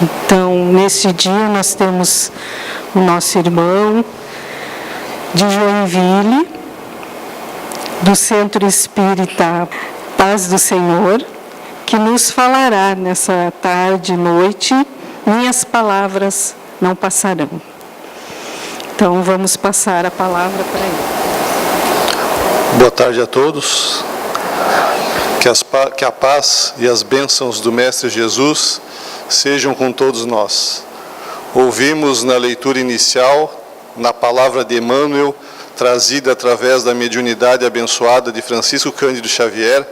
Então, nesse dia, nós temos o nosso irmão de Joinville, do Centro Espírita Paz do Senhor, que nos falará nessa tarde e noite, minhas palavras não passarão. Então, vamos passar a palavra para ele. Boa tarde a todos. Que a paz e as bênçãos do Mestre Jesus sejam com todos nós. Ouvimos na leitura inicial, na palavra de Emmanuel, trazida através da mediunidade abençoada de Francisco Cândido Xavier,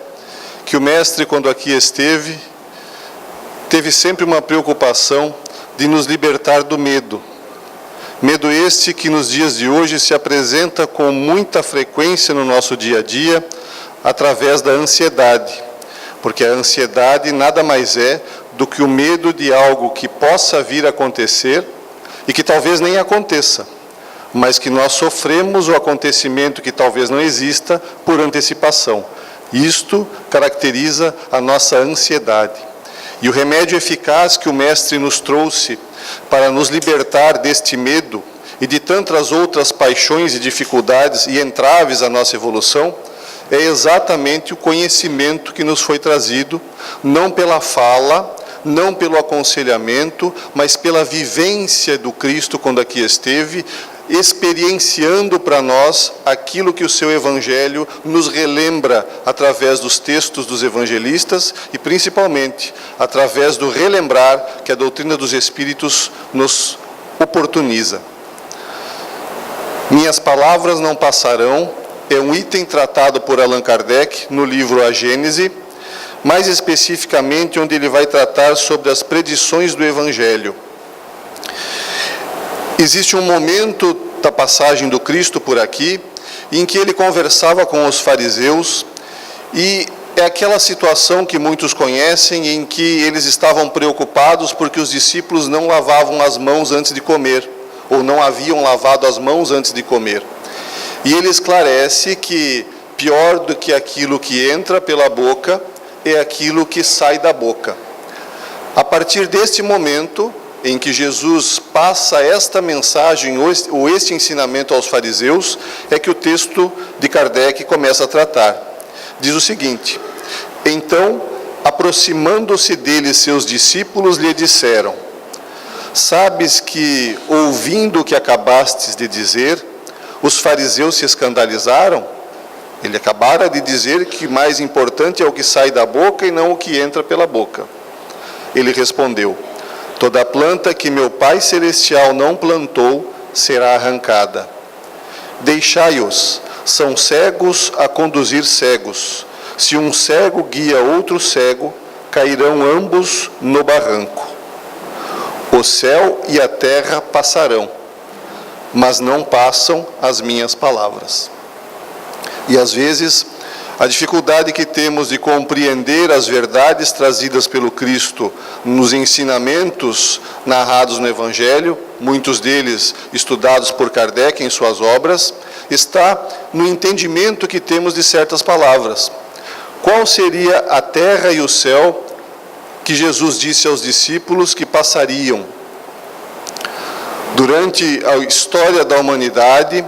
que o Mestre, quando aqui esteve, teve sempre uma preocupação de nos libertar do medo. Medo este que nos dias de hoje se apresenta com muita frequência no nosso dia a dia, através da ansiedade. Porque a ansiedade nada mais é do que o medo de algo que possa vir a acontecer e que talvez nem aconteça, mas que nós sofremos o acontecimento que talvez não exista por antecipação. Isto caracteriza a nossa ansiedade. E o remédio eficaz que o Mestre nos trouxe para nos libertar deste medo e de tantas outras paixões e dificuldades e entraves à nossa evolução é exatamente o conhecimento que nos foi trazido, não pela fala, não pelo aconselhamento, mas pela vivência do Cristo quando aqui esteve, experienciando para nós aquilo que o seu Evangelho nos relembra através dos textos dos evangelistas e principalmente através do relembrar que a doutrina dos Espíritos nos oportuniza. Minhas palavras não passarão é um item tratado por Allan Kardec no livro A Gênese, mais especificamente onde ele vai tratar sobre as predições do Evangelho. Existe um momento da passagem do Cristo por aqui, em que ele conversava com os fariseus, e é aquela situação que muitos conhecem, em que eles estavam preocupados porque os discípulos não lavavam as mãos antes de comer, ou não haviam lavado as mãos antes de comer. E ele esclarece que pior do que aquilo que entra pela boca é aquilo que sai da boca. A partir deste momento em que Jesus passa esta mensagem ou este ensinamento aos fariseus, é que o texto de Kardec começa a tratar. Diz o seguinte: então, aproximando-se dele seus discípulos, lhe disseram: sabes que, ouvindo o que acabastes de dizer, os fariseus se escandalizaram? Ele acabara de dizer que mais importante é o que sai da boca e não o que entra pela boca. Ele respondeu: toda planta que meu Pai Celestial não plantou será arrancada. Deixai-os, são cegos a conduzir cegos. Se um cego guia outro cego, cairão ambos no barranco. O céu e a terra passarão, mas não passam as minhas palavras. E às vezes, a dificuldade que temos de compreender as verdades trazidas pelo Cristo nos ensinamentos narrados no Evangelho, muitos deles estudados por Kardec em suas obras, está no entendimento que temos de certas palavras. Qual seria a terra e o céu que Jesus disse aos discípulos que passariam? Durante a história da humanidade,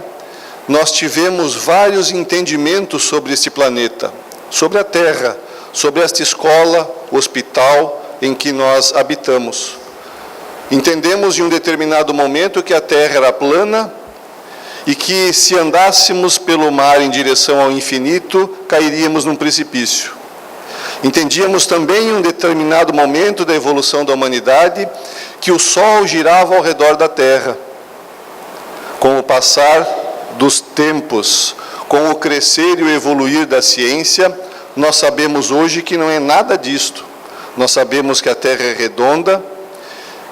nós tivemos vários entendimentos sobre este planeta, sobre a Terra, sobre esta escola, hospital em que nós habitamos. Entendemos em um determinado momento que a Terra era plana e que se andássemos pelo mar em direção ao infinito, cairíamos num precipício. Entendíamos também em um determinado momento da evolução da humanidade que o Sol girava ao redor da Terra. Com o passar dos tempos, com o crescer e o evoluir da ciência, nós sabemos hoje que não é nada disto. Nós sabemos que a Terra é redonda,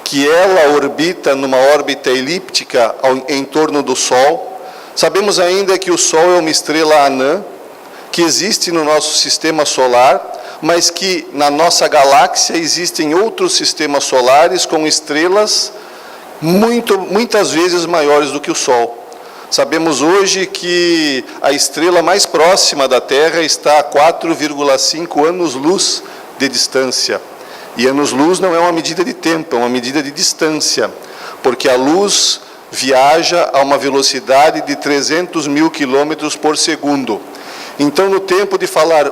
que ela orbita numa órbita elíptica em torno do Sol. Sabemos ainda que o Sol é uma estrela anã, que existe no nosso sistema solar, mas que na nossa galáxia existem outros sistemas solares com estrelas muitas vezes maiores do que o Sol. Sabemos hoje que a estrela mais próxima da Terra está a 4,5 anos-luz de distância. E anos-luz não é uma medida de tempo, é uma medida de distância, porque a luz viaja a uma velocidade de 300 mil quilômetros por segundo. Então, no tempo de falar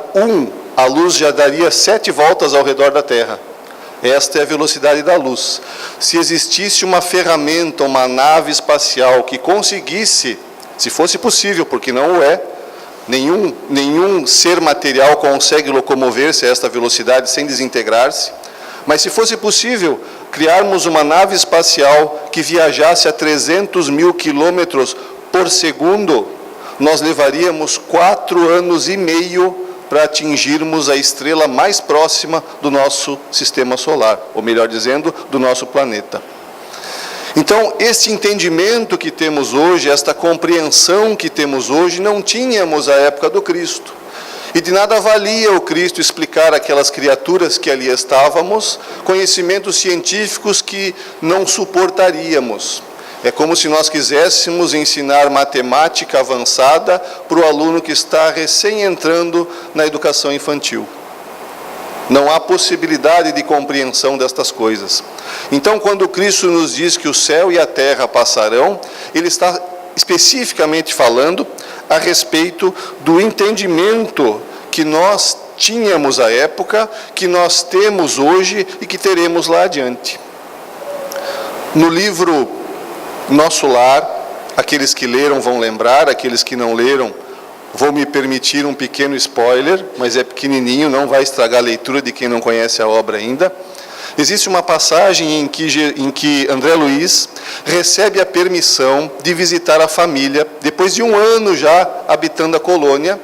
a luz já daria 7 voltas ao redor da Terra. Esta é a velocidade da luz. Se existisse uma ferramenta, uma nave espacial que conseguisse, se fosse possível, porque não o é, nenhum ser material consegue locomover-se a esta velocidade sem desintegrar-se, mas se fosse possível criarmos uma nave espacial que viajasse a 300 mil quilômetros por segundo, nós levaríamos 4 anos e meio para atingirmos a estrela mais próxima do nosso sistema solar, ou melhor dizendo, do nosso planeta. Então, esse entendimento que temos hoje, esta compreensão que temos hoje, não tínhamos à época do Cristo. E de nada valia o Cristo explicar àquelas criaturas que ali estávamos conhecimentos científicos que não suportaríamos. É como se nós quiséssemos ensinar matemática avançada para o aluno que está recém entrando na educação infantil. Não há possibilidade de compreensão destas coisas. Então, quando Cristo nos diz que o céu e a terra passarão, Ele está especificamente falando a respeito do entendimento que nós tínhamos à época, que nós temos hoje e que teremos lá adiante. No livro Nosso Lar, aqueles que leram vão lembrar, aqueles que não leram, vou me permitir um pequeno spoiler, mas é pequenininho, não vai estragar a leitura de quem não conhece a obra ainda. Existe uma passagem em que André Luiz recebe a permissão de visitar a família, depois de 1 ano já habitando a colônia,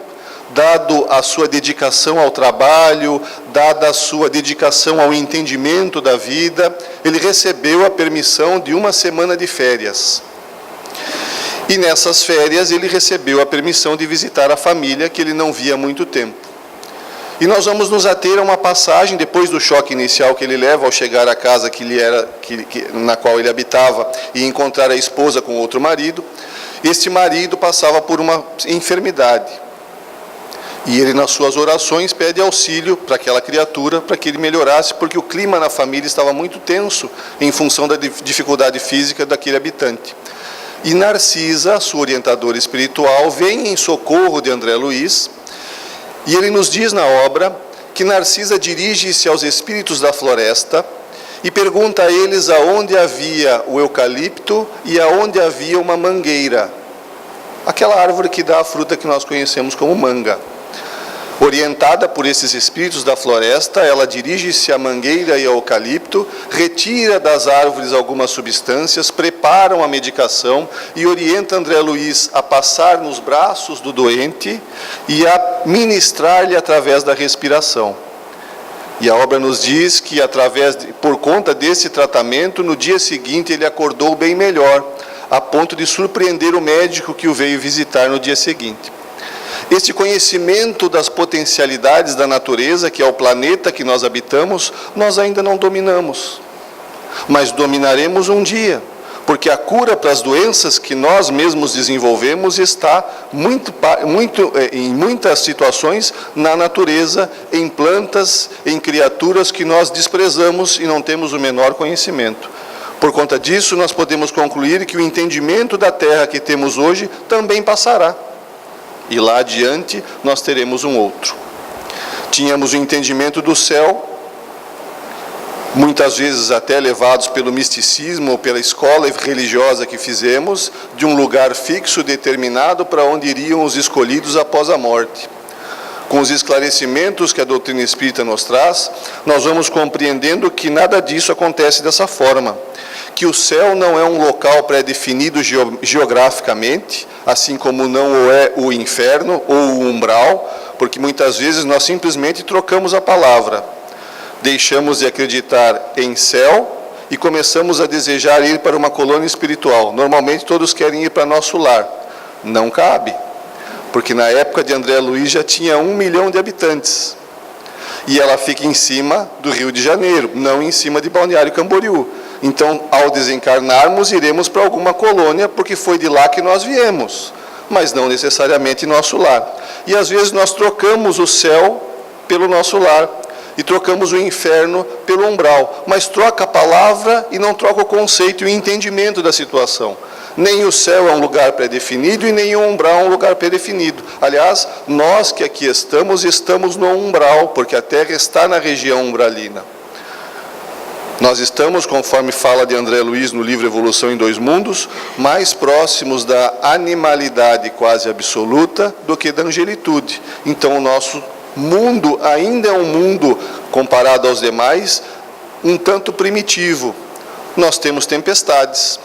dado a sua dedicação ao trabalho, dada a sua dedicação ao entendimento da vida, ele recebeu a permissão de 1 semana de férias. E nessas férias ele recebeu a permissão de visitar a família que ele não via há muito tempo. E nós vamos nos ater a uma passagem, depois do choque inicial que ele leva ao chegar à casa na qual ele habitava e encontrar a esposa com outro marido. Este marido passava por uma enfermidade. E ele, nas suas orações, pede auxílio para aquela criatura, para que ele melhorasse, porque o clima na família estava muito tenso em função da dificuldade física daquele habitante. E Narcisa, sua orientadora espiritual, vem em socorro de André Luiz, e ele nos diz na obra que Narcisa dirige-se aos espíritos da floresta e pergunta a eles aonde havia o eucalipto e aonde havia uma mangueira, aquela árvore que dá a fruta que nós conhecemos como manga. Orientada por esses espíritos da floresta, ela dirige-se à mangueira e ao eucalipto, retira das árvores algumas substâncias, preparam a medicação e orienta André Luiz a passar nos braços do doente e a ministrar-lhe através da respiração. E a obra nos diz que, por conta desse tratamento, no dia seguinte ele acordou bem melhor, a ponto de surpreender o médico que o veio visitar no dia seguinte. Este conhecimento das potencialidades da natureza, que é o planeta que nós habitamos, nós ainda não dominamos. Mas dominaremos um dia, porque a cura para as doenças que nós mesmos desenvolvemos está em muitas situações na natureza, em plantas, em criaturas que nós desprezamos e não temos o menor conhecimento. Por conta disso, nós podemos concluir que o entendimento da Terra que temos hoje também passará. E lá adiante nós teremos um outro. Tínhamos o entendimento do céu, muitas vezes até levados pelo misticismo ou pela escola religiosa que fizemos, de um lugar fixo, determinado, para onde iriam os escolhidos após a morte. Com os esclarecimentos que a doutrina espírita nos traz, nós vamos compreendendo que nada disso acontece dessa forma. Que o céu não é um local pré-definido geograficamente, assim como não o é o inferno ou o umbral, porque muitas vezes nós simplesmente trocamos a palavra. Deixamos de acreditar em céu e começamos a desejar ir para uma colônia espiritual. Normalmente todos querem ir para nosso lar. Não cabe, porque na época de André Luiz já tinha 1 milhão de habitantes. E ela fica em cima do Rio de Janeiro, não em cima de Balneário Camboriú. Então, ao desencarnarmos, iremos para alguma colônia, porque foi de lá que nós viemos, mas não necessariamente nosso lar. E às vezes nós trocamos o céu pelo nosso lar. e trocamos o inferno pelo umbral, mas troca a palavra e não troca o conceito e o entendimento da situação. Nem o céu é um lugar pré-definido e nem o umbral é um lugar pré-definido. Aliás, nós que aqui estamos no umbral, porque a Terra está na região umbralina. Nós estamos, conforme fala de André Luiz no livro Evolução em Dois Mundos, mais próximos da animalidade quase absoluta do que da angelitude. Então o nosso mundo ainda é um mundo, comparado aos demais, um tanto primitivo. Nós temos tempestades,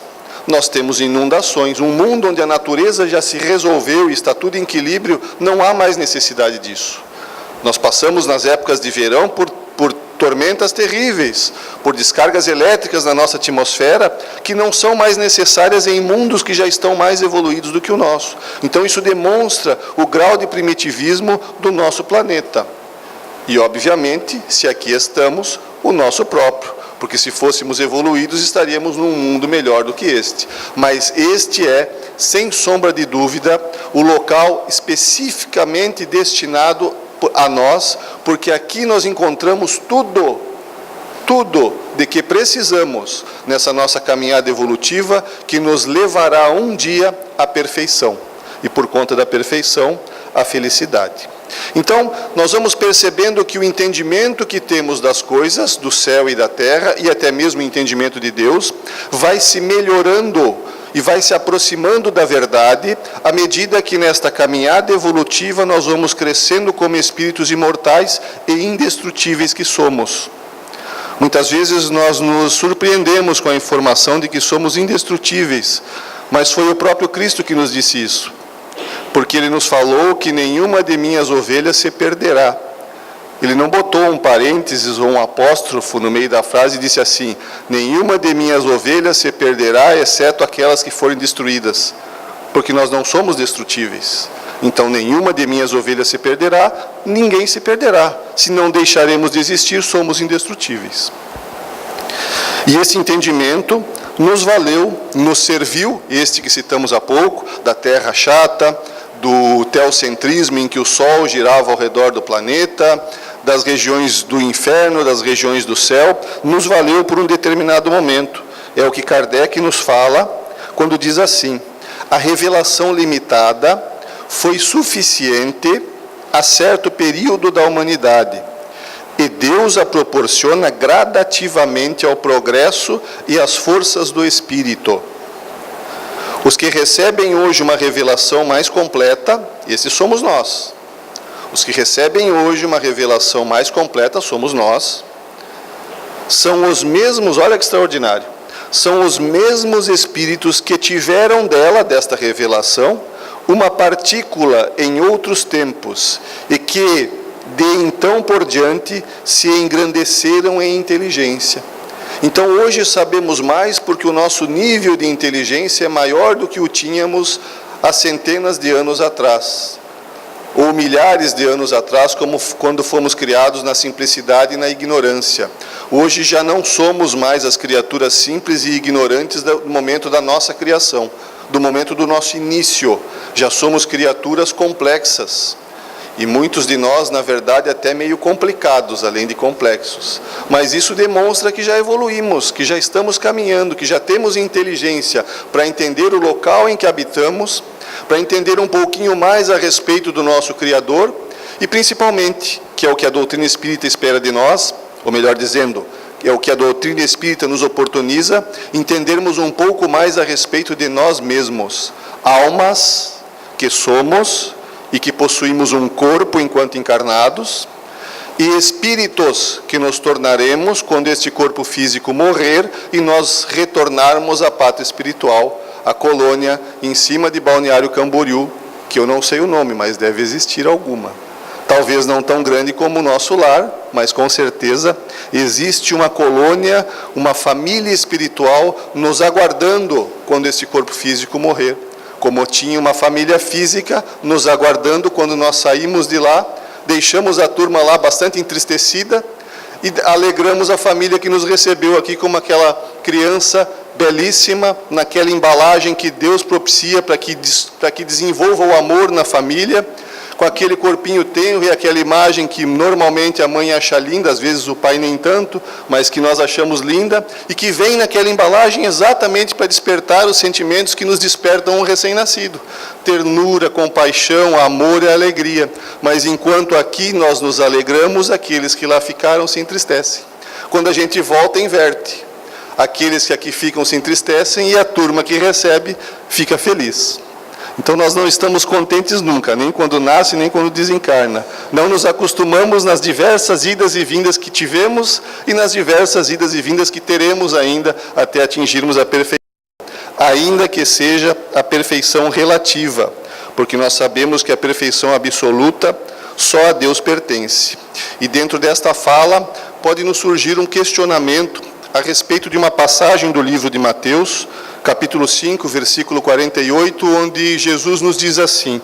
nós temos inundações, um mundo onde a natureza já se resolveu e está tudo em equilíbrio, não há mais necessidade disso. Nós passamos nas épocas de verão por tormentas terríveis, por descargas elétricas na nossa atmosfera, que não são mais necessárias em mundos que já estão mais evoluídos do que o nosso. Então isso demonstra o grau de primitivismo do nosso planeta. E, obviamente, se aqui estamos, o nosso próprio, porque se fôssemos evoluídos, estaríamos num mundo melhor do que este. Mas este é, sem sombra de dúvida, o local especificamente destinado a nós, porque aqui nós encontramos tudo de que precisamos nessa nossa caminhada evolutiva, que nos levará um dia à perfeição, e por conta da perfeição, à felicidade. Então, nós vamos percebendo que o entendimento que temos das coisas, do céu e da terra, e até mesmo o entendimento de Deus, vai se melhorando e vai se aproximando da verdade, à medida que nesta caminhada evolutiva nós vamos crescendo como espíritos imortais e indestrutíveis que somos. Muitas vezes nós nos surpreendemos com a informação de que somos indestrutíveis, mas foi o próprio Cristo que nos disse isso, porque Ele nos falou que nenhuma de minhas ovelhas se perderá. Ele não botou um parênteses ou um apóstrofo no meio da frase e disse assim: nenhuma de minhas ovelhas se perderá, exceto aquelas que forem destruídas, porque nós não somos destrutíveis. Então, nenhuma de minhas ovelhas se perderá, ninguém se perderá. Se não deixaremos de existir, somos indestrutíveis. E esse entendimento nos valeu, nos serviu, este que citamos há pouco, da Terra chata, do teocentrismo em que o Sol girava ao redor do planeta, das regiões do inferno, das regiões do céu, nos valeu por um determinado momento. É o que Kardec nos fala quando diz assim: a revelação limitada foi suficiente a certo período da humanidade, e Deus a proporciona gradativamente ao progresso e às forças do Espírito. Os que recebem hoje uma revelação mais completa, esses somos nós. Os que recebem hoje uma revelação mais completa somos nós. São os mesmos, olha que extraordinário, são os mesmos espíritos que tiveram desta revelação, uma partícula em outros tempos, e que, de então por diante, se engrandeceram em inteligência. Então hoje sabemos mais porque o nosso nível de inteligência é maior do que o tínhamos há centenas de anos atrás, ou milhares de anos atrás, como quando fomos criados na simplicidade e na ignorância. Hoje já não somos mais as criaturas simples e ignorantes do momento da nossa criação, do momento do nosso início. Já somos criaturas complexas. E muitos de nós, na verdade, até meio complicados, além de complexos. Mas isso demonstra que já evoluímos, que já estamos caminhando, que já temos inteligência para entender o local em que habitamos, para entender um pouquinho mais a respeito do nosso Criador e, principalmente, que é o que a doutrina espírita espera de nós, ou melhor dizendo, é o que a doutrina espírita nos oportuniza, entendermos um pouco mais a respeito de nós mesmos, almas que somos e que possuímos um corpo enquanto encarnados, e espíritos que nos tornaremos quando este corpo físico morrer e nós retornarmos à pátria espiritual, a colônia em cima de Balneário Camboriú, que eu não sei o nome, mas deve existir alguma. Talvez não tão grande como o nosso lar, mas com certeza existe uma colônia, uma família espiritual nos aguardando quando este corpo físico morrer. Como tinha uma família física nos aguardando quando nós saímos de lá, deixamos a turma lá bastante entristecida e alegramos a família que nos recebeu aqui como aquela criança belíssima, naquela embalagem que Deus propicia para que desenvolva o amor na família, com aquele corpinho tenro e aquela imagem que normalmente a mãe acha linda, às vezes o pai nem tanto, mas que nós achamos linda, e que vem naquela embalagem exatamente para despertar os sentimentos que nos despertam um recém-nascido. Ternura, compaixão, amor e alegria. Mas enquanto aqui nós nos alegramos, aqueles que lá ficaram se entristecem. Quando a gente volta, inverte. Aqueles que aqui ficam se entristecem e a turma que recebe fica feliz. Então nós não estamos contentes nunca, nem quando nasce, nem quando desencarna. Não nos acostumamos nas diversas idas e vindas que tivemos e nas diversas idas e vindas que teremos ainda até atingirmos a perfeição. Ainda que seja a perfeição relativa, porque nós sabemos que a perfeição absoluta só a Deus pertence. E dentro desta fala pode nos surgir um questionamento a respeito de uma passagem do livro de Mateus, capítulo 5, versículo 48, onde Jesus nos diz assim: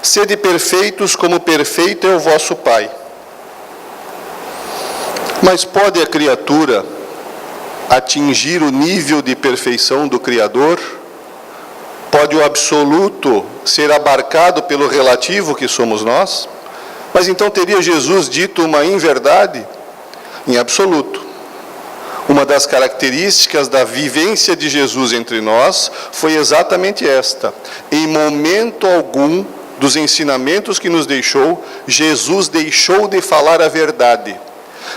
sede perfeitos como perfeito é o vosso Pai. Mas pode a criatura atingir o nível de perfeição do Criador? Pode o absoluto ser abarcado pelo relativo que somos nós? Mas então teria Jesus dito uma inverdade? Em absoluto. Uma das características da vivência de Jesus entre nós foi exatamente esta. Em momento algum dos ensinamentos que nos deixou, Jesus deixou de falar a verdade.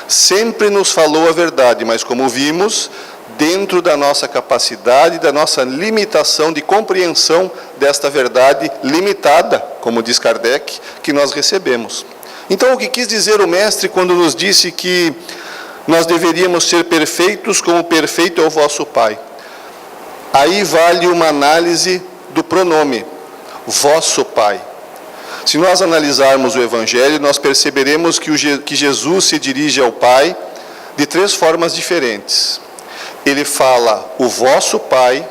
Sempre nos falou a verdade, mas como vimos, dentro da nossa capacidade, da nossa limitação de compreensão desta verdade limitada, como diz Kardec, que nós recebemos. Então, o que quis dizer o Mestre quando nos disse que nós deveríamos ser perfeitos como perfeito é o vosso Pai? Aí vale uma análise do pronome, vosso Pai. Se nós analisarmos o Evangelho, nós perceberemos que Jesus se dirige ao Pai de três formas diferentes. Ele fala o vosso Pai,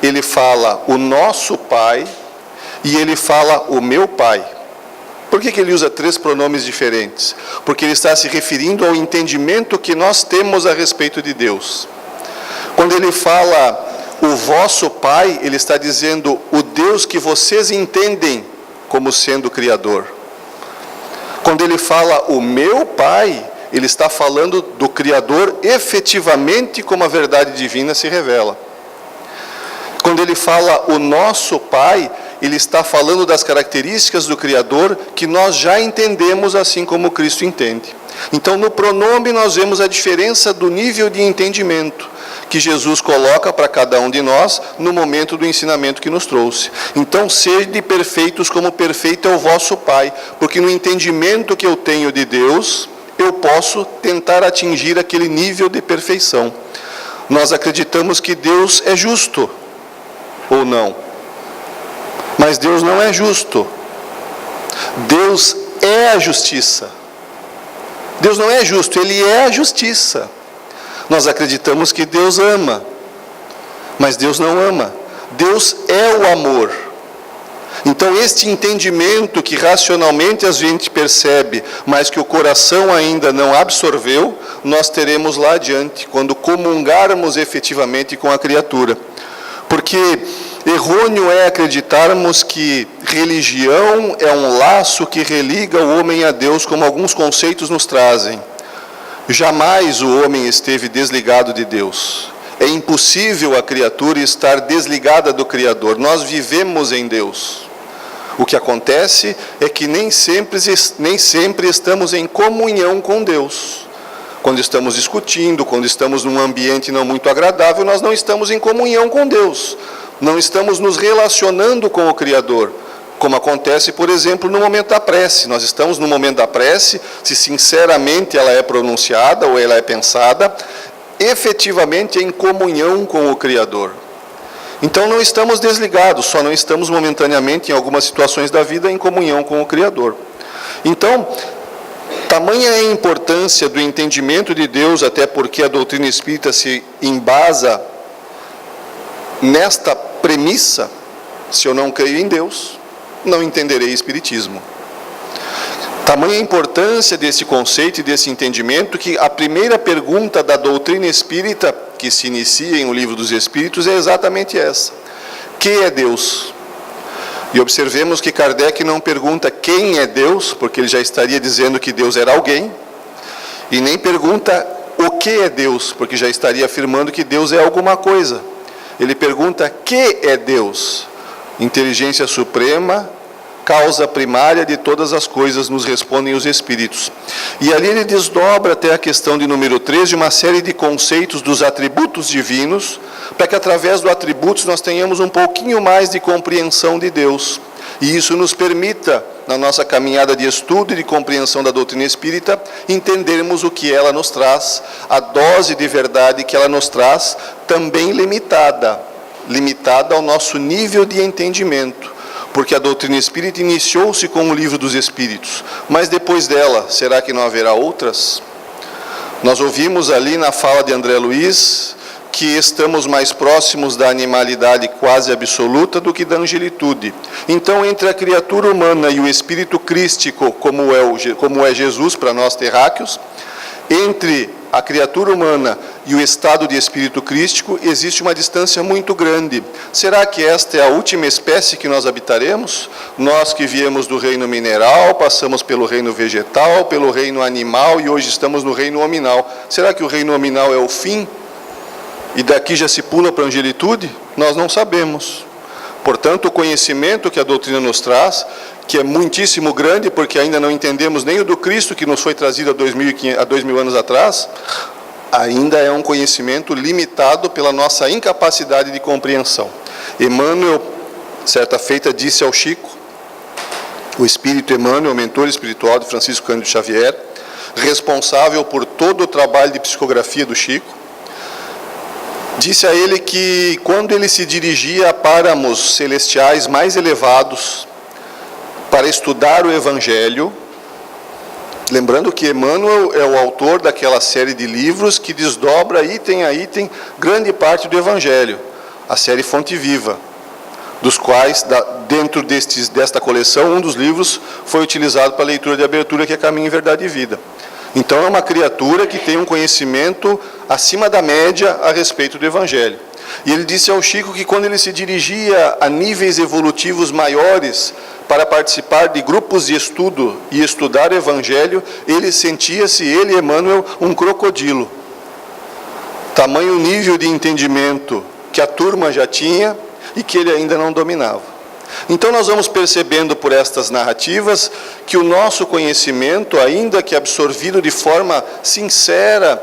ele fala o nosso Pai e ele fala o meu Pai. Por que ele usa três pronomes diferentes? Porque ele está se referindo ao entendimento que nós temos a respeito de Deus. Quando ele fala o vosso Pai, ele está dizendo o Deus que vocês entendem como sendo Criador. Quando ele fala o meu Pai, ele está falando do Criador efetivamente como a verdade divina se revela. Quando ele fala o nosso Pai, ele está falando das características do Criador que nós já entendemos assim como Cristo entende. Então, no pronome nós vemos a diferença do nível de entendimento que Jesus coloca para cada um de nós no momento do ensinamento que nos trouxe. Então, sede perfeitos como perfeito é o vosso Pai, porque no entendimento que eu tenho de Deus, eu posso tentar atingir aquele nível de perfeição. Nós acreditamos que Deus é justo, ou não? Mas Deus não é justo. Deus é a justiça. Deus não é justo, Ele é a justiça. Nós acreditamos que Deus ama, mas Deus não ama. Deus é o amor. Então, este entendimento que racionalmente a gente percebe, mas que o coração ainda não absorveu, nós teremos lá adiante, quando comungarmos efetivamente com a criatura. Porque errôneo é acreditarmos que religião é um laço que religa o homem a Deus, como alguns conceitos nos trazem. Jamais o homem esteve desligado de Deus. É impossível a criatura estar desligada do Criador. Nós vivemos em Deus. O que acontece é que nem sempre estamos em comunhão com Deus. Quando estamos discutindo, quando estamos num ambiente não muito agradável, nós não estamos em comunhão com Deus. Não estamos nos relacionando com o Criador. Como acontece, por exemplo, no momento da prece. Nós estamos no momento da prece, se sinceramente ela é pronunciada ou ela é pensada, efetivamente em comunhão com o Criador. Então não estamos desligados, só não estamos momentaneamente, em algumas situações da vida, em comunhão com o Criador. Então, tamanha é a importância do entendimento de Deus, até porque a doutrina espírita se embasa nesta premissa: se eu não creio em Deus, não entenderei Espiritismo. Tamanha a importância desse conceito e desse entendimento que a primeira pergunta da doutrina espírita, que se inicia em O Livro dos Espíritos, é exatamente essa: que é Deus? E observemos que Kardec não pergunta quem é Deus, porque ele já estaria dizendo que Deus era alguém, e nem pergunta o que é Deus, porque já estaria afirmando que Deus é alguma coisa. Ele pergunta: que é Deus? Inteligência suprema, causa primária de todas as coisas, nos respondem os Espíritos. E ali ele desdobra até a questão de número 13, uma série de conceitos dos atributos divinos, para que através dos atributos nós tenhamos um pouquinho mais de compreensão de Deus. E isso nos permita, na nossa caminhada de estudo e de compreensão da doutrina espírita, entendermos o que ela nos traz, a dose de verdade que ela nos traz, também limitada ao nosso nível de entendimento. Porque a doutrina espírita iniciou-se com o Livro dos Espíritos, mas depois dela, será que não haverá outras? Nós ouvimos ali na fala de André Luiz que estamos mais próximos da animalidade quase absoluta do que da angelitude. Então, entre a criatura humana e o espírito crístico, como é Jesus para nós terráqueos, entre a criatura humana e o estado de espírito crístico, existe uma distância muito grande. Será que esta é a última espécie que nós habitaremos? Nós que viemos do reino mineral, passamos pelo reino vegetal, pelo reino animal e hoje estamos no reino hominal. Será que o reino hominal é o fim? E daqui já se pula para a angelitude? Nós não sabemos. Portanto, o conhecimento que a doutrina nos traz, que é muitíssimo grande, porque ainda não entendemos nem o do Cristo que nos foi trazido há 2000 anos atrás, ainda é um conhecimento limitado pela nossa incapacidade de compreensão. Emmanuel, certa feita, disse ao Chico, o Espírito Emmanuel, mentor espiritual de Francisco Cândido Xavier, responsável por todo o trabalho de psicografia do Chico, disse a ele que quando ele se dirigia a páramos celestiais mais elevados para estudar o Evangelho, lembrando que Emmanuel é o autor daquela série de livros que desdobra item a item grande parte do Evangelho, a série Fonte Viva, dos quais, dentro desta coleção, um dos livros foi utilizado para a leitura de abertura, que é Caminho, Verdade e Vida. Então é uma criatura que tem um conhecimento acima da média a respeito do Evangelho. E ele disse ao Chico que quando ele se dirigia a níveis evolutivos maiores para participar de grupos de estudo e estudar o Evangelho, ele sentia-se, ele, Emmanuel, um crocodilo. Tamanho nível de entendimento que a turma já tinha e que ele ainda não dominava. Então nós vamos percebendo por estas narrativas que o nosso conhecimento, ainda que absorvido de forma sincera,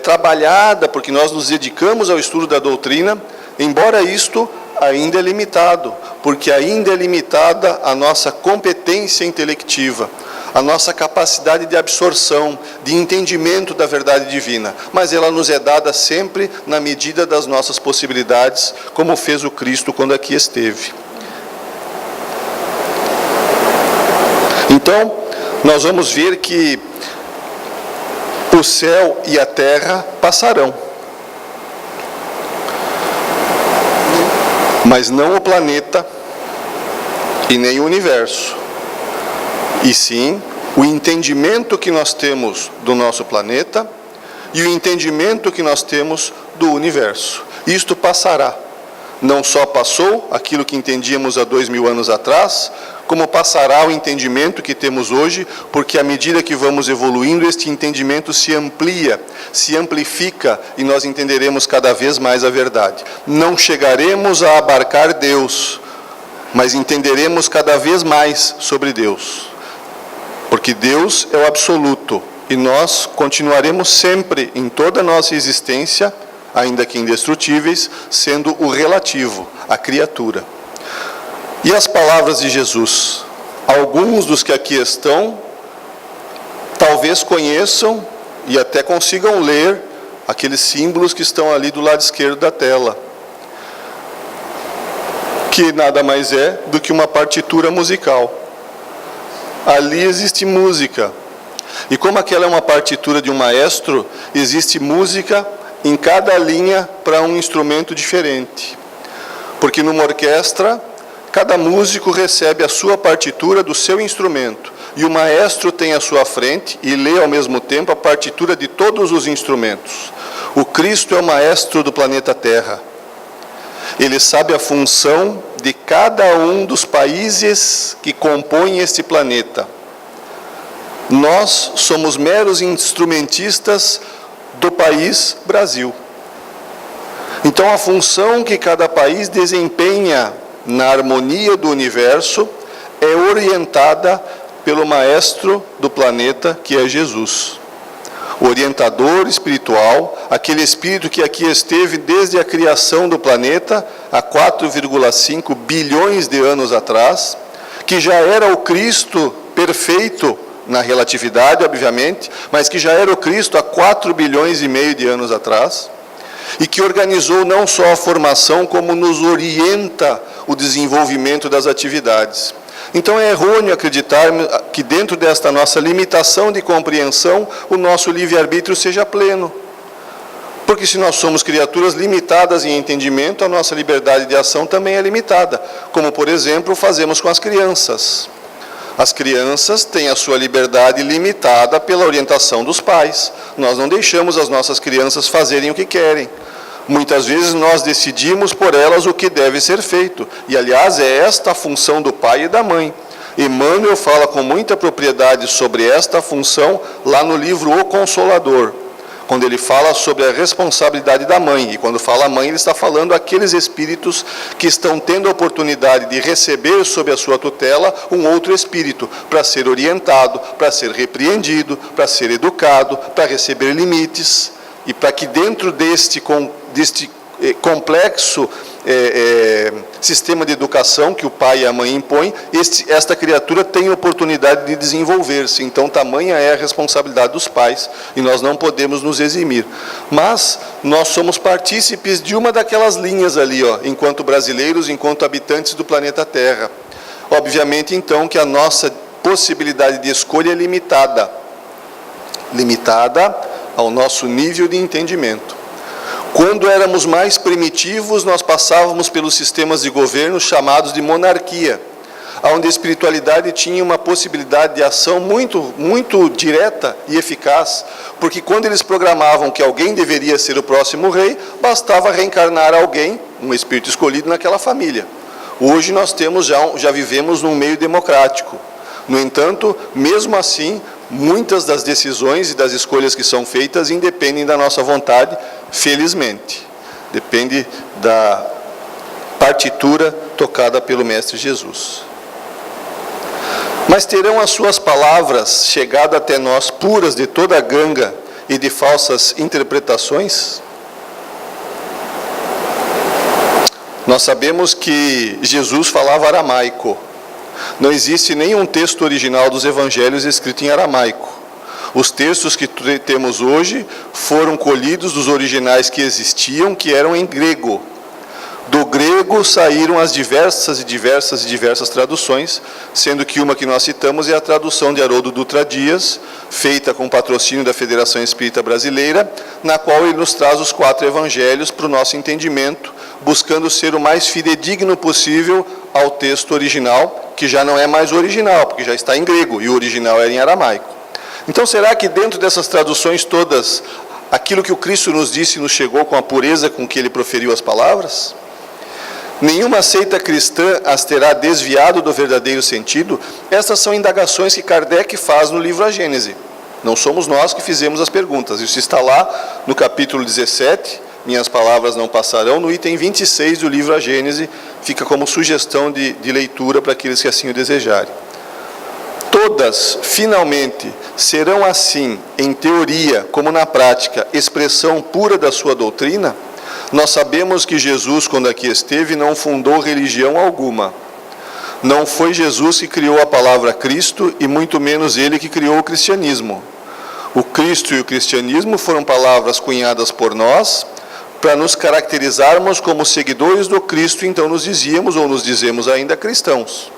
trabalhada, porque nós nos dedicamos ao estudo da doutrina, embora isto ainda é limitado, porque ainda é limitada a nossa competência intelectiva, a nossa capacidade de absorção, de entendimento da verdade divina, mas ela nos é dada sempre na medida das nossas possibilidades, como fez o Cristo quando aqui esteve. Então, nós vamos ver que o céu e a terra passarão, mas não o planeta e nem o universo, e sim o entendimento que nós temos do nosso planeta e o entendimento que nós temos do universo. Isto passará. Não só passou aquilo que entendíamos há 2000 anos atrás, como passará o entendimento que temos hoje, porque à medida que vamos evoluindo, este entendimento se amplia, se amplifica e nós entenderemos cada vez mais a verdade. Não chegaremos a abarcar Deus, mas entenderemos cada vez mais sobre Deus, porque Deus é o absoluto e nós continuaremos sempre, em toda a nossa existência, ainda que indestrutíveis, sendo o relativo, a criatura. E as palavras de Jesus? Alguns dos que aqui estão, talvez conheçam e até consigam ler aqueles símbolos que estão ali do lado esquerdo da tela, que nada mais é do que uma partitura musical. Ali existe música. E como aquela é uma partitura de um maestro, existe música em cada linha para um instrumento diferente. Porque numa orquestra, cada músico recebe a sua partitura do seu instrumento. E o maestro tem à sua frente e lê ao mesmo tempo a partitura de todos os instrumentos. O Cristo é o maestro do planeta Terra. Ele sabe a função de cada um dos países que compõem este planeta. Nós somos meros instrumentistas do país Brasil. Então, a função que cada país desempenha na harmonia do universo é orientada pelo maestro do planeta, que é Jesus. O orientador espiritual, aquele espírito que aqui esteve desde a criação do planeta, há 4,5 bilhões de anos atrás, que já era o Cristo perfeito na relatividade, obviamente, mas que já era o Cristo há 4 bilhões e meio de anos atrás, e que organizou não só a formação, como nos orienta o desenvolvimento das atividades. Então é errôneo acreditar que dentro desta nossa limitação de compreensão, o nosso livre-arbítrio seja pleno. Porque se nós somos criaturas limitadas em entendimento, a nossa liberdade de ação também é limitada, como, por exemplo, fazemos com as crianças. As crianças têm a sua liberdade limitada pela orientação dos pais. Nós não deixamos as nossas crianças fazerem o que querem. Muitas vezes nós decidimos por elas o que deve ser feito. E, aliás, é esta a função do pai e da mãe. Emmanuel fala com muita propriedade sobre esta função lá no livro O Consolador, quando ele fala sobre a responsabilidade da mãe. E quando fala mãe, ele está falando aqueles espíritos que estão tendo a oportunidade de receber sob a sua tutela um outro espírito, para ser orientado, para ser repreendido, para ser educado, para receber limites, e para que dentro deste complexo sistema de educação que o pai e a mãe impõem, esta criatura tem oportunidade de desenvolver-se. Então, tamanha é a responsabilidade dos pais, e nós não podemos nos eximir. Mas nós somos partícipes de uma daquelas linhas ali, enquanto brasileiros, enquanto habitantes do planeta Terra. Obviamente, então, que a nossa possibilidade de escolha é limitada ao nosso nível de entendimento. Quando éramos mais primitivos, nós passávamos pelos sistemas de governo chamados de monarquia, onde a espiritualidade tinha uma possibilidade de ação muito, muito direta e eficaz, porque quando eles programavam que alguém deveria ser o próximo rei, bastava reencarnar alguém, um espírito escolhido naquela família. Hoje nós já vivemos num meio democrático. No entanto, mesmo assim, muitas das decisões e das escolhas que são feitas independem da nossa vontade, felizmente. Depende da partitura tocada pelo Mestre Jesus. Mas terão as suas palavras chegado até nós puras de toda a ganga e de falsas interpretações? Nós sabemos que Jesus falava aramaico. Não existe nenhum texto original dos evangelhos escrito em aramaico. Os textos que temos hoje foram colhidos dos originais que existiam, que eram em grego. Do grego saíram as diversas traduções, sendo que uma que nós citamos é a tradução de Haroldo Dutra Dias, feita com patrocínio da Federação Espírita Brasileira, na qual ele nos traz os 4 evangelhos para o nosso entendimento, buscando ser o mais fidedigno possível ao texto original, que já não é mais original, porque já está em grego, e o original era em aramaico. Então, será que dentro dessas traduções todas, aquilo que o Cristo nos disse nos chegou com a pureza com que ele proferiu as palavras? Nenhuma seita cristã as terá desviado do verdadeiro sentido? Essas são indagações que Kardec faz no livro A Gênese. Não somos nós que fizemos as perguntas. Isso está lá no capítulo 17, Minhas Palavras Não Passarão, no item 26 do livro A Gênese, fica como sugestão de leitura para aqueles que assim o desejarem. Todas, finalmente, serão assim, em teoria como na prática, expressão pura da sua doutrina? Nós sabemos que Jesus, quando aqui esteve, não fundou religião alguma. Não foi Jesus que criou a palavra Cristo, e muito menos ele que criou o cristianismo. O Cristo e o cristianismo foram palavras cunhadas por nós, para nos caracterizarmos como seguidores do Cristo, então nos dizíamos, ou nos dizemos ainda, cristãos.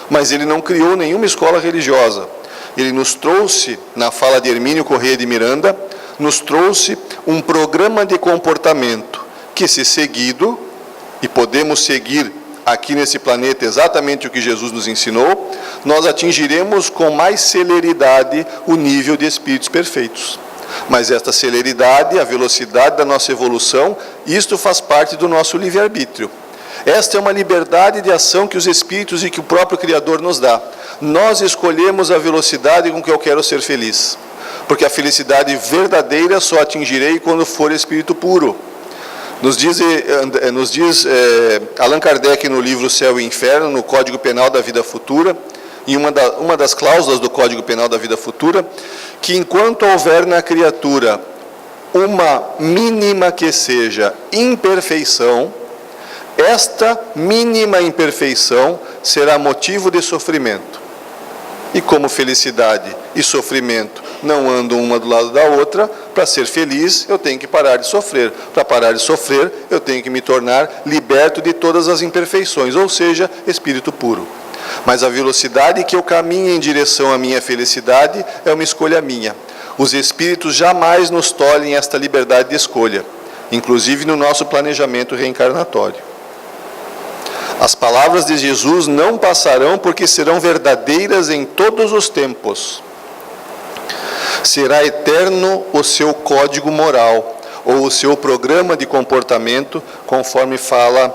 Mas ele não criou nenhuma escola religiosa. Ele nos trouxe, na fala de Hermínio Corrêa de Miranda, nos trouxe um programa de comportamento que, se seguido, e podemos seguir aqui nesse planeta exatamente o que Jesus nos ensinou, nós atingiremos com mais celeridade o nível de espíritos perfeitos. Mas esta celeridade, a velocidade da nossa evolução, isto faz parte do nosso livre-arbítrio. Esta é uma liberdade de ação que os Espíritos e que o próprio Criador nos dá. Nós escolhemos a velocidade com que eu quero ser feliz. Porque a felicidade verdadeira só atingirei quando for espírito puro. Nos diz Allan Kardec no livro Céu e Inferno, no Código Penal da Vida Futura, em uma das cláusulas do Código Penal da Vida Futura, que enquanto houver na criatura uma mínima que seja imperfeição, esta mínima imperfeição será motivo de sofrimento. E como felicidade e sofrimento não andam uma do lado da outra, para ser feliz eu tenho que parar de sofrer. Para parar de sofrer, eu tenho que me tornar liberto de todas as imperfeições, ou seja, espírito puro. Mas a velocidade que eu caminho em direção à minha felicidade é uma escolha minha. Os espíritos jamais nos tolhem esta liberdade de escolha, inclusive no nosso planejamento reencarnatório. As palavras de Jesus não passarão porque serão verdadeiras em todos os tempos. Será eterno o seu código moral, ou o seu programa de comportamento, conforme fala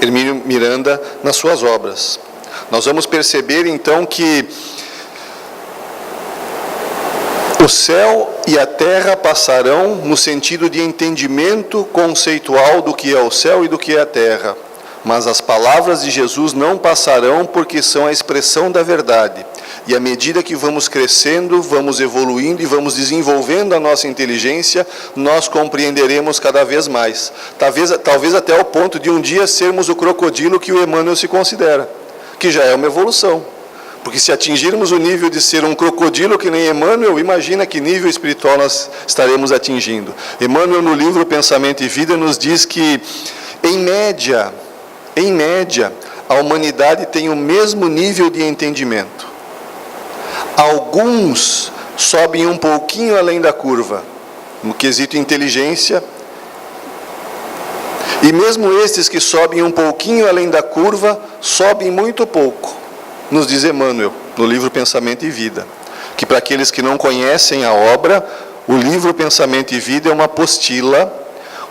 Hermínio Miranda nas suas obras. Nós vamos perceber então que o céu e a terra passarão no sentido de entendimento conceitual do que é o céu e do que é a terra. Mas as palavras de Jesus não passarão porque são a expressão da verdade. E à medida que vamos crescendo, vamos evoluindo e vamos desenvolvendo a nossa inteligência, nós compreenderemos cada vez mais. Talvez até ao ponto de um dia sermos o crocodilo que o Emmanuel se considera, que já é uma evolução. Porque se atingirmos o nível de ser um crocodilo que nem Emmanuel, imagina que nível espiritual nós estaremos atingindo. Emmanuel, no livro Pensamento e Vida, nos diz que, em média, a humanidade tem o mesmo nível de entendimento. Alguns sobem um pouquinho além da curva, no quesito inteligência, e mesmo estes que sobem um pouquinho além da curva, sobem muito pouco. Nos diz Emmanuel, no livro Pensamento e Vida, que para aqueles que não conhecem a obra, o livro Pensamento e Vida é uma apostila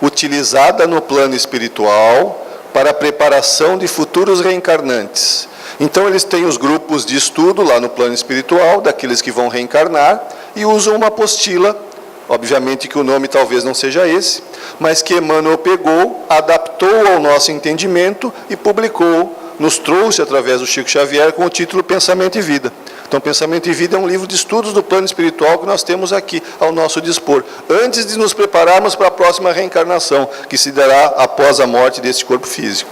utilizada no plano espiritual para a preparação de futuros reencarnantes. Então eles têm os grupos de estudo lá no plano espiritual, daqueles que vão reencarnar, e usam uma apostila, obviamente que o nome talvez não seja esse, mas que Emmanuel pegou, adaptou ao nosso entendimento e publicou, nos trouxe através do Chico Xavier com o título Pensamento e Vida. Então, Pensamento e Vida é um livro de estudos do plano espiritual que nós temos aqui ao nosso dispor, antes de nos prepararmos para a próxima reencarnação, que se dará após a morte deste corpo físico.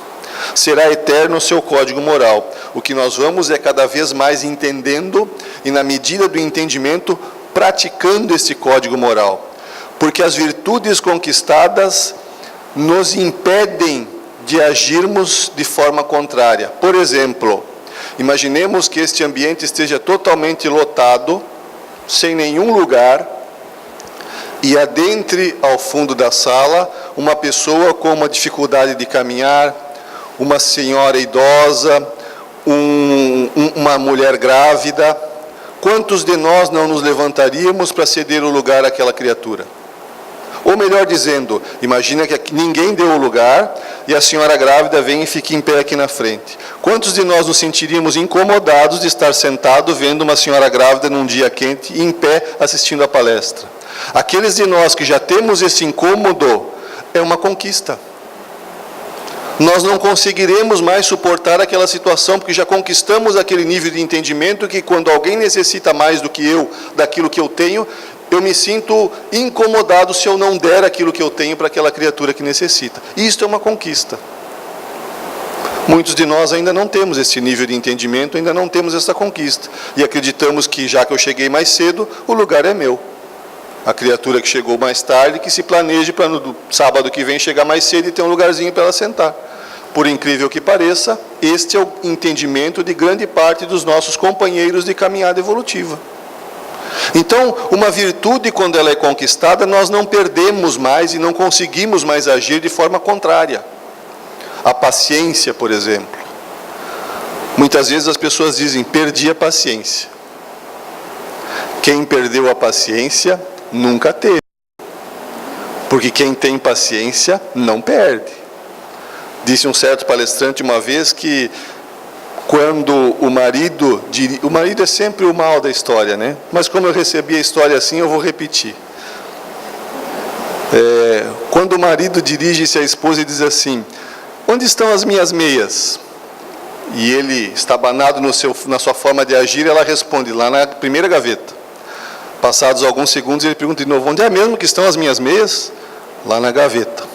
Será eterno o seu código moral. O que nós vamos é cada vez mais entendendo e, na medida do entendimento, praticando esse código moral. Porque as virtudes conquistadas nos impedem de agirmos de forma contrária. Por exemplo, imaginemos que este ambiente esteja totalmente lotado, sem nenhum lugar, e adentre ao fundo da sala uma pessoa com uma dificuldade de caminhar, uma senhora idosa, uma mulher grávida. Quantos de nós não nos levantaríamos para ceder o lugar àquela criatura? Ou melhor dizendo, imagina que ninguém deu o lugar e a senhora grávida vem e fica em pé aqui na frente. Quantos de nós nos sentiríamos incomodados de estar sentado vendo uma senhora grávida num dia quente e em pé assistindo a palestra? Aqueles de nós que já temos esse incômodo, é uma conquista. Nós não conseguiremos mais suportar aquela situação, porque já conquistamos aquele nível de entendimento que quando alguém necessita mais do que eu, daquilo que eu tenho, eu me sinto incomodado se eu não der aquilo que eu tenho para aquela criatura que necessita. Isto é uma conquista. Muitos de nós ainda não temos esse nível de entendimento, ainda não temos essa conquista. E acreditamos que, já que eu cheguei mais cedo, o lugar é meu. A criatura que chegou mais tarde, que se planeje para no sábado que vem chegar mais cedo e ter um lugarzinho para ela sentar. Por incrível que pareça, este é o entendimento de grande parte dos nossos companheiros de caminhada evolutiva. Então, uma virtude, quando ela é conquistada, nós não perdemos mais e não conseguimos mais agir de forma contrária. A paciência, por exemplo. Muitas vezes as pessoas dizem, perdi a paciência. Quem perdeu a paciência, nunca teve. Porque quem tem paciência, não perde. Disse um certo palestrante uma vez que quando o marido é sempre o mal da história, né? Mas como eu recebi a história assim, eu vou repetir. Quando o marido dirige-se à esposa e diz assim: onde estão as minhas meias? E ele, estabanado na sua forma de agir, ela responde: lá na primeira gaveta. Passados alguns segundos, ele pergunta de novo: onde é mesmo que estão as minhas meias? Lá na gaveta.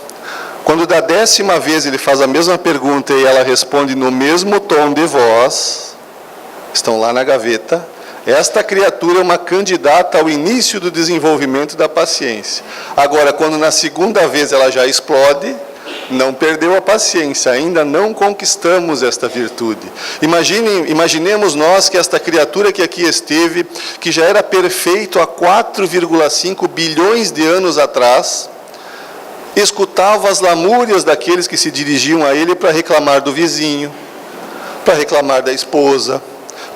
Quando da 10ª vez ele faz a mesma pergunta e ela responde no mesmo tom de voz: estão lá na gaveta. Esta criatura é uma candidata ao início do desenvolvimento da paciência. Agora, quando na segunda vez ela já explode, não perdeu a paciência, ainda não conquistamos esta virtude. Imaginemos nós que esta criatura que aqui esteve, que já era perfeito há 4,5 bilhões de anos atrás, escutava as lamúrias daqueles que se dirigiam a ele para reclamar do vizinho, para reclamar da esposa,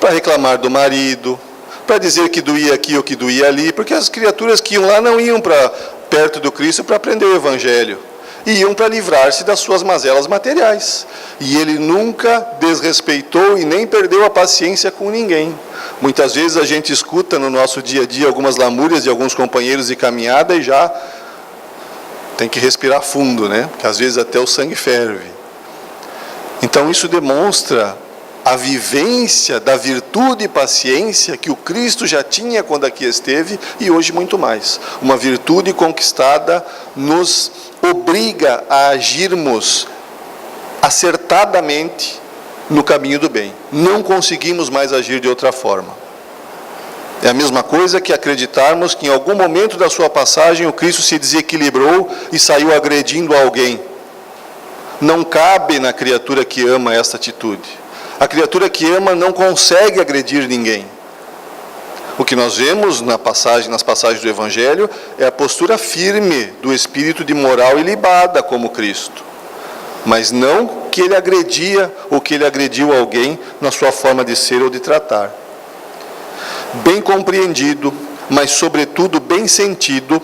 para reclamar do marido, para dizer que doía aqui ou que doía ali, porque as criaturas que iam lá não iam para perto do Cristo para aprender o Evangelho, iam para livrar-se das suas mazelas materiais. E ele nunca desrespeitou e nem perdeu a paciência com ninguém. Muitas vezes a gente escuta no nosso dia a dia algumas lamúrias de alguns companheiros de caminhada e já tem que respirar fundo, né? Porque às vezes até o sangue ferve. Então isso demonstra a vivência da virtude e paciência que o Cristo já tinha quando aqui esteve e hoje muito mais. Uma virtude conquistada nos obriga a agirmos acertadamente no caminho do bem. Não conseguimos mais agir de outra forma. É a mesma coisa que acreditarmos que em algum momento da sua passagem o Cristo se desequilibrou e saiu agredindo alguém. Não cabe na criatura que ama esta atitude. A criatura que ama não consegue agredir ninguém. O que nós vemos nas passagens do Evangelho é a postura firme do espírito de moral ilibada como Cristo. Mas não que ele agredia ou que ele agrediu alguém na sua forma de ser ou de tratar. Bem compreendido, mas sobretudo bem sentido,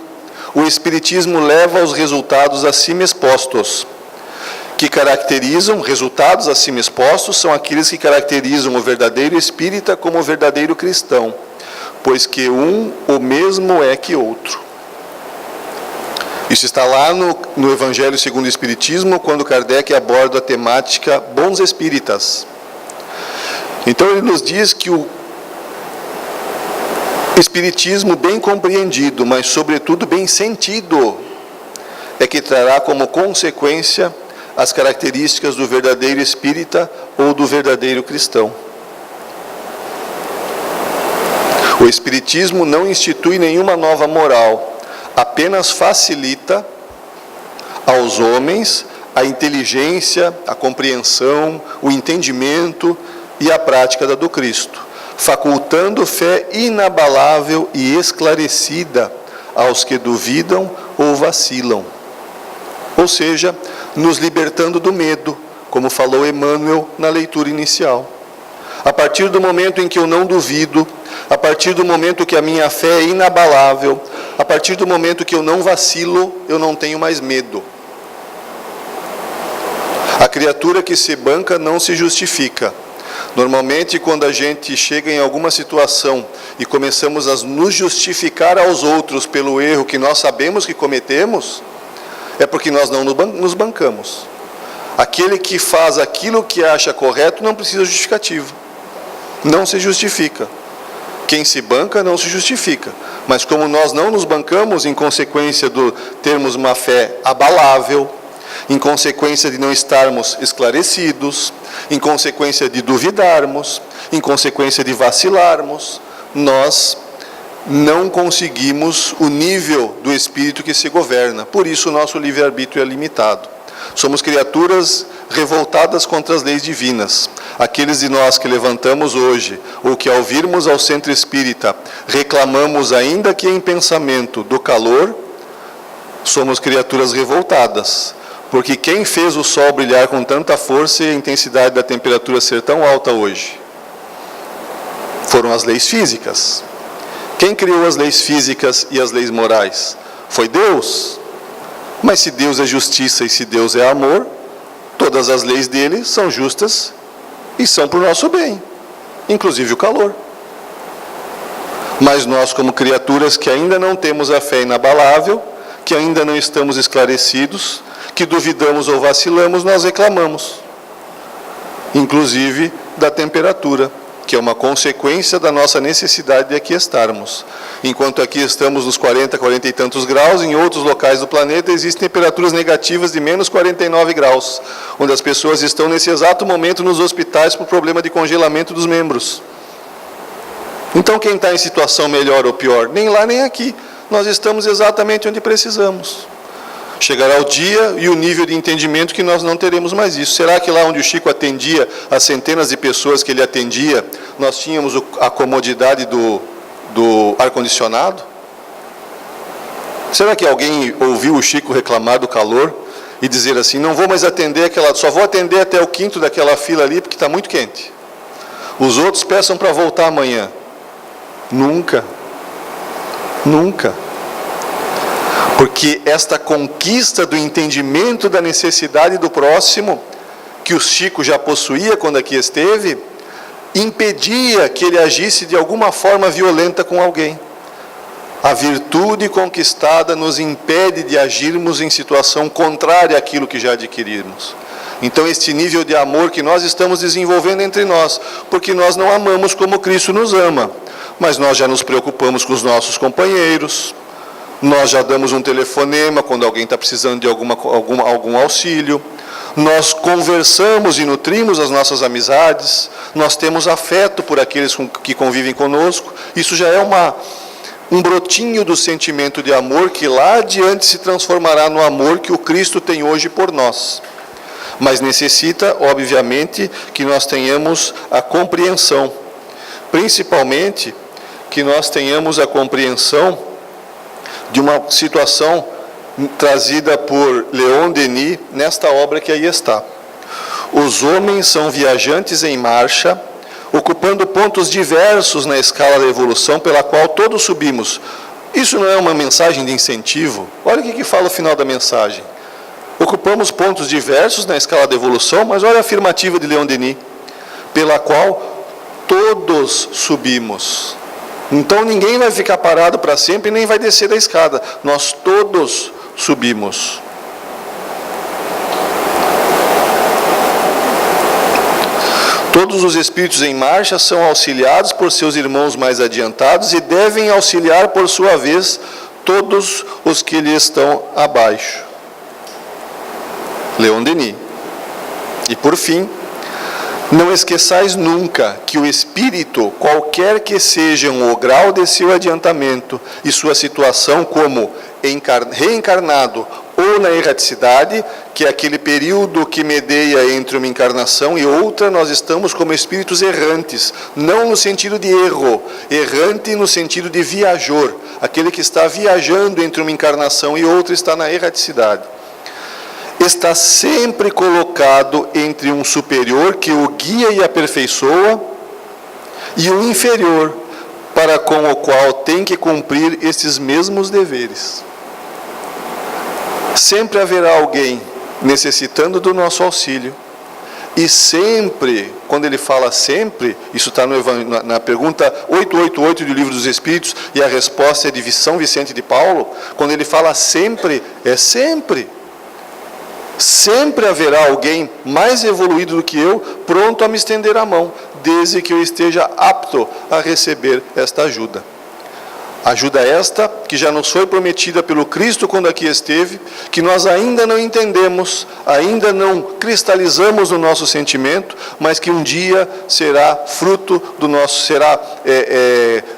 o Espiritismo leva aos resultados acima expostos, que caracterizam, resultados acima expostos, são aqueles que caracterizam o verdadeiro espírita como o verdadeiro cristão, pois que um o mesmo é que outro. Isso está lá no Evangelho segundo o Espiritismo, quando Kardec aborda a temática bons espíritas. Então ele nos diz que o Espiritismo bem compreendido, mas sobretudo bem sentido, é que trará como consequência as características do verdadeiro espírita ou do verdadeiro cristão. O Espiritismo não institui nenhuma nova moral, apenas facilita aos homens a inteligência, a compreensão, o entendimento e a prática da do Cristo, facultando fé inabalável e esclarecida aos que duvidam ou vacilam. Ou seja, nos libertando do medo, como falou Emmanuel na leitura inicial. A partir do momento em que eu não duvido, a partir do momento que a minha fé é inabalável, a partir do momento que eu não vacilo, eu não tenho mais medo. A criatura que se banca não se justifica. Normalmente, quando a gente chega em alguma situação e começamos a nos justificar aos outros pelo erro que nós sabemos que cometemos, é porque nós não nos bancamos. Aquele que faz aquilo que acha correto não precisa de justificativa. Não se justifica. Quem se banca não se justifica. Mas como nós não nos bancamos em consequência de termos uma fé abalável, em consequência de não estarmos esclarecidos, em consequência de duvidarmos, em consequência de vacilarmos, nós não conseguimos o nível do espírito que se governa. Por isso o nosso livre-arbítrio é limitado. Somos criaturas revoltadas contra as leis divinas. Aqueles de nós que levantamos hoje, ou que ao virmos ao centro espírita, reclamamos ainda que em pensamento do calor, somos criaturas revoltadas. Porque quem fez o sol brilhar com tanta força e a intensidade da temperatura ser tão alta hoje? Foram as leis físicas. Quem criou as leis físicas e as leis morais? Foi Deus. Mas se Deus é justiça e se Deus é amor, Todas as leis dele são justas e são para o nosso bem, inclusive o calor. Mas nós, como criaturas que ainda não temos a fé inabalável, que ainda não estamos esclarecidos, que duvidamos ou vacilamos, nós reclamamos, inclusive da temperatura, que é uma consequência da nossa necessidade de aqui estarmos. Enquanto aqui estamos nos 40, 40 e tantos graus, em outros locais do planeta existem temperaturas negativas de menos 49 graus, onde as pessoas estão nesse exato momento nos hospitais por problema de congelamento dos membros. Então quem está em situação melhor ou pior? Nem lá nem aqui. Nós estamos exatamente onde precisamos. Chegará o dia e o nível de entendimento que nós não teremos mais isso. Será que lá onde o Chico atendia as centenas de pessoas que ele atendia, nós tínhamos a comodidade do ar-condicionado? Será que alguém ouviu o Chico reclamar do calor e dizer assim, não vou mais atender só vou atender até o quinto daquela fila ali porque está muito quente. Os outros peçam para voltar amanhã. Nunca. Nunca. Porque esta conquista do entendimento da necessidade do próximo, que o Chico já possuía quando aqui esteve, impedia que ele agisse de alguma forma violenta com alguém. A virtude conquistada nos impede de agirmos em situação contrária àquilo que já adquirimos. Então, este nível de amor que nós estamos desenvolvendo entre nós, porque nós não amamos como Cristo nos ama, mas nós já nos preocupamos com os nossos companheiros, nós já damos um telefonema quando alguém está precisando de algum auxílio, nós conversamos e nutrimos as nossas amizades, nós temos afeto por aqueles que convivem conosco. Isso já é um brotinho do sentimento de amor que lá adiante se transformará no amor que o Cristo tem hoje por nós. Mas necessita, obviamente, que nós tenhamos a compreensão, principalmente que nós tenhamos a compreensão de uma situação trazida por Leon Denis nesta obra que aí está. Os homens são viajantes em marcha, ocupando pontos diversos na escala da evolução pela qual todos subimos. Isso não é uma mensagem de incentivo? Olha o que fala o final da mensagem. Ocupamos pontos diversos na escala da evolução, mas olha a afirmativa de Leon Denis, pela qual todos subimos. Então ninguém vai ficar parado para sempre, nem vai descer da escada. Nós todos subimos. Todos os espíritos em marcha são auxiliados por seus irmãos mais adiantados e devem auxiliar, por sua vez, todos os que lhe estão abaixo. Leon Denis. E por fim, não esqueçais nunca que o espírito, qualquer que sejam o grau de seu adiantamento e sua situação como reencarnado ou na erraticidade, que é aquele período que medeia entre uma encarnação e outra, nós estamos como espíritos errantes, não no sentido de erro, errante no sentido de viajor, aquele que está viajando entre uma encarnação e outra está na erraticidade. Está sempre colocado entre um superior que o guia e aperfeiçoa e um inferior, para com o qual tem que cumprir esses mesmos deveres. Sempre haverá alguém necessitando do nosso auxílio. E sempre, quando ele fala sempre, isso está na pergunta 888 do Livro dos Espíritos, e a resposta é de São Vicente de Paulo, quando ele fala sempre, é sempre. Sempre haverá alguém mais evoluído do que eu, pronto a me estender a mão, desde que eu esteja apto a receber esta ajuda. Ajuda esta que já nos foi prometida pelo Cristo quando aqui esteve, que nós ainda não entendemos, ainda não cristalizamos no nosso sentimento, mas que um dia será fruto do nosso,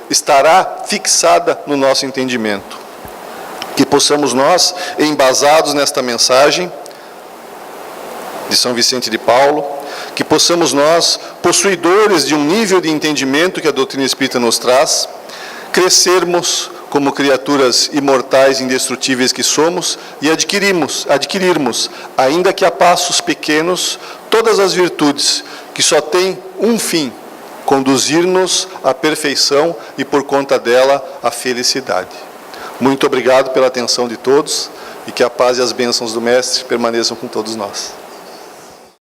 estará fixada no nosso entendimento. Que possamos nós, embasados nesta mensagem de São Vicente de Paulo, que possamos nós, possuidores de um nível de entendimento que a doutrina espírita nos traz, crescermos como criaturas imortais, indestrutíveis que somos, e adquirirmos, ainda que a passos pequenos, todas as virtudes que só têm um fim, conduzir-nos à perfeição e, por conta dela, à felicidade. Muito obrigado pela atenção de todos, e que a paz e as bênçãos do Mestre permaneçam com todos nós.